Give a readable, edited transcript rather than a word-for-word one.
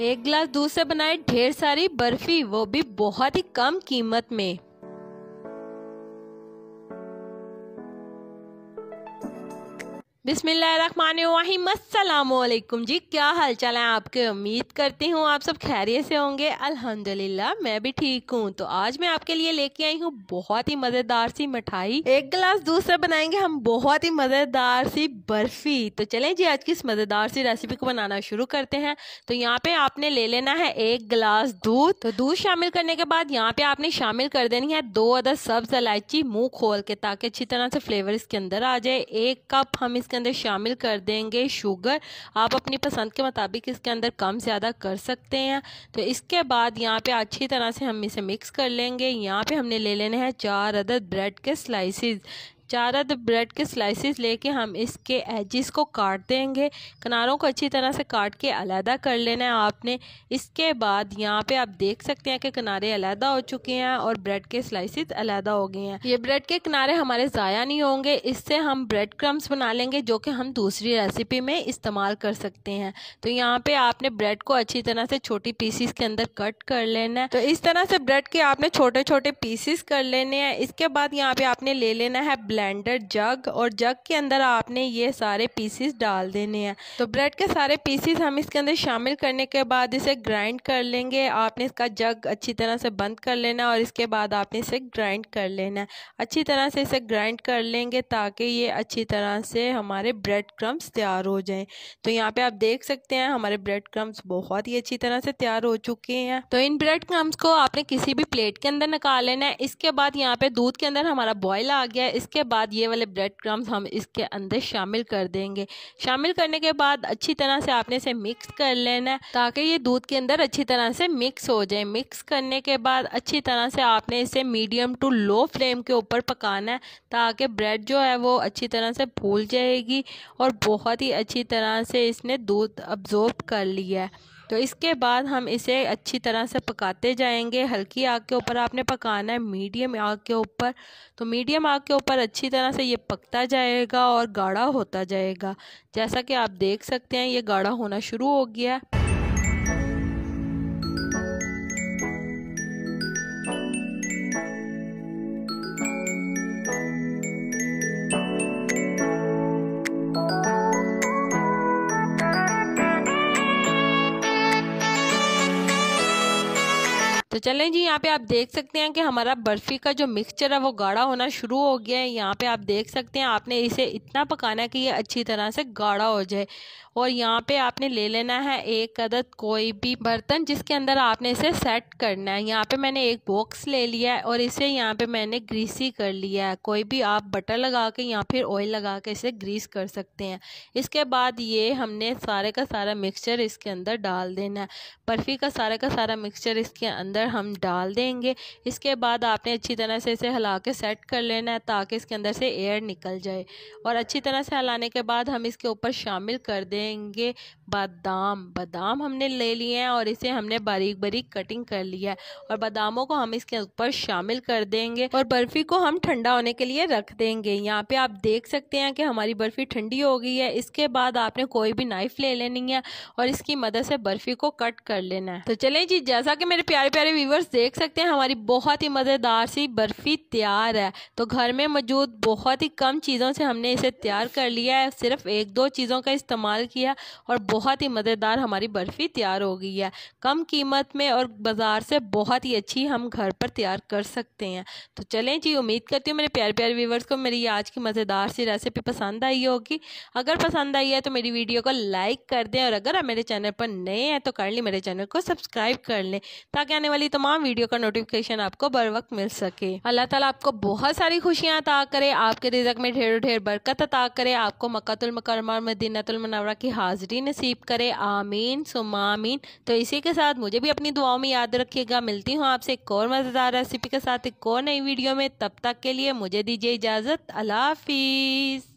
एक गिलास दूध से बनाए ढेर सारी बर्फी, वो भी बहुत ही कम कीमत में। बिस्मिल्लाहिर्रहमानिर्रहीम, अस्सलामुअलैकुम जी। क्या हाल चाल है आपके? उम्मीद करती हूँ आप सब खैरियत से होंगे। अल्हम्दुलिल्लाह मैं भी ठीक हूँ। तो आज मैं आपके लिए लेके आई हूँ बहुत ही मज़ेदार सी मिठाई। एक गिलास दूध से बनाएंगे हम बहुत ही मज़ेदार सी बर्फी। तो चलें जी आज की इस मज़ेदार सी रेसिपी को बनाना शुरू करते हैं। तो यहाँ पे आपने ले लेना है एक गिलास दूध। तो दूध शामिल करने के बाद यहाँ पे आपने शामिल कर देनी है 2 अदद सब्ज इलायची मुंह खोल के, ताकि अच्छी तरह से फ्लेवर इसके अंदर आ जाए। 1 कप हम इसके अंदर शामिल कर देंगे शुगर। आप अपनी पसंद के मुताबिक इसके अंदर कम ज़्यादा कर सकते हैं। तो इसके बाद यहाँ पे अच्छी तरह से हम इसे मिक्स कर लेंगे। यहाँ पे हमने ले लेने हैं 4 अदद ब्रेड के स्लाइसिस। 4 अदद ब्रेड के स्लाइसिस लेके हम इसके एजिस को काट देंगे। किनारों को अच्छी तरह से काट के अलहदा कर लेना है आपने। इसके बाद यहाँ पे आप देख सकते हैं कि किनारे अलहदा हो चुके हैं और ब्रेड के स्लाइसिस अलहदा हो गए हैं। ये ब्रेड के किनारे हमारे ज़ाया नहीं होंगे। इससे हम ब्रेड क्रम्स बना लेंगे जो कि हम दूसरी रेसिपी में इस्तेमाल कर सकते हैं। तो यहाँ पे आपने ब्रेड को अच्छी तरह से छोटी पीसीस के अंदर कट कर लेना है। तो इस तरह से ब्रेड के आपने छोटे छोटे पीसीस कर लेने हैं। इसके बाद यहाँ पे आपने ले लेना है ब्लेंडर जग, और जग के अंदर आपने ये सारे पीसीस डाल देने हैं। तो ब्रेड के सारे पीसीस हम इसके अंदर शामिल करने के बाद इसे ग्राइंड कर लेंगे। आपने इसका जग अच्छी तरह से बंद कर लेना और इसके बाद आपने इसे ग्राइंड कर लेना है। अच्छी तरह से इसे ग्राइंड कर लेंगे ताकि ये अच्छी तरह से हमारे ब्रेड क्रम्स तैयार हो जाएं। तो यहाँ पे आप देख सकते हैं हमारे ब्रेड क्रम्स बहुत ही अच्छी तरह से तैयार हो चुके हैं। तो इन ब्रेड क्रम्स को आपने किसी भी प्लेट के अंदर निकाल लेना है। इसके बाद यहाँ पे दूध के अंदर हमारा बॉयल आ गया है। इसके बाद ये वाले ब्रेड क्रम्स हम इसके अंदर शामिल कर देंगे। शामिल करने के बाद अच्छी तरह से आपने इसे मिक्स कर लेना है ताकि ये दूध के अंदर अच्छी तरह से मिक्स हो जाए। मिक्स करने के बाद अच्छी तरह से आपने इसे मीडियम टू लो फ्लेम के ऊपर पकाना है ताकि ब्रेड जो है वो अच्छी तरह से फूल जाएगी और बहुत ही अच्छी तरह से इसने दूध अब्जॉर्ब कर लिया है। तो इसके बाद हम इसे अच्छी तरह से पकाते जाएंगे। हल्की आग के ऊपर आपने पकाना है, मीडियम आग के ऊपर। तो मीडियम आग के ऊपर अच्छी तरह से ये पकता जाएगा और गाढ़ा होता जाएगा। जैसा कि आप देख सकते हैं ये गाढ़ा होना शुरू हो गया। तो चलें जी यहाँ पे आप देख सकते हैं कि हमारा बर्फ़ी का जो मिक्सचर है वो गाढ़ा होना शुरू हो गया है। यहाँ पे आप देख सकते हैं आपने इसे इतना पकाना है कि ये अच्छी तरह से गाढ़ा हो जाए। और यहाँ पे आपने ले लेना है 1 अदद कोई भी बर्तन जिसके अंदर आपने इसे सेट करना है। यहाँ पे मैंने एक बॉक्स ले लिया है और इसे यहाँ पे मैंने ग्रीसी कर लिया है। कोई भी आप बटर लगा के या फिर ऑयल लगा के इसे ग्रीस कर सकते हैं। इसके बाद ये हमने सारे का सारा मिक्सचर इसके अंदर डाल देना है। बर्फ़ी का सारा मिक्सचर इसके अंदर हम डाल देंगे। इसके बाद आपने अच्छी तरह से इसे हिला के सेट कर लेना है ताकि इसके अंदर से एयर निकल जाए। और अच्छी तरह से हिलाने के बाद हम इसके ऊपर शामिल कर देंगे बादाम हमने ले लिए हैं और इसे हमने बारीक बारीक कटिंग कर लिया है। और बादामों को हम इसके ऊपर शामिल कर देंगे और बर्फ़ी को हम ठंडा होने के लिए रख देंगे। यहाँ पे आप देख सकते हैं कि हमारी बर्फ़ी ठंडी हो गई है। इसके बाद आपने कोई भी नाइफ ले लेनी है और इसकी मदद से बर्फ़ी को कट कर लेना है। तो चलें जी, जैसा कि मेरे प्यारे प्यारे व्यूअर्स देख सकते हैं हमारी बहुत ही मज़ेदार सी बर्फ़ी तैयार है। तो घर में मौजूद बहुत ही कम चीज़ों से हमने इसे तैयार कर लिया है। सिर्फ 1-2 चीज़ों का इस्तेमाल किया और बहुत ही मज़ेदार हमारी बर्फ़ी तैयार हो गई है। कम कीमत में और बाज़ार से बहुत ही अच्छी हम घर पर तैयार कर सकते हैं। तो चलें जी, उम्मीद करती हूँ मेरे प्यारे प्यारे व्यूअर्स को मेरी आज की मज़ेदार सी रेसिपी पसंद आई होगी। अगर पसंद आई है तो मेरी वीडियो को लाइक कर दें और अगर आप मेरे चैनल पर नए हैं तो काइंडली मेरे चैनल को सब्सक्राइब कर लें ताकि आने वाली तमाम वीडियो का नोटिफिकेशन आपको बर वक्त मिल सके। अल्लाह ताला आपको बहुत सारी खुशियाँ अता करे, आपके रिज़्क़ में ढेर ढेर बरकत अता करे, आपको मक्कातुल मुकर्रमा और मदीनातुल मुनव्वरा की हाज़िरी नसीब करे। आमीन सुम्मा आमीन। तो इसी के साथ मुझे भी अपनी दुआओं में याद रखिएगा। मिलती हूँ आपसे एक और मज़ेदार रेसिपी के साथ एक और नई वीडियो में। तब तक के लिए मुझे दीजिए इजाज़त। अल्लाह हाफिज़।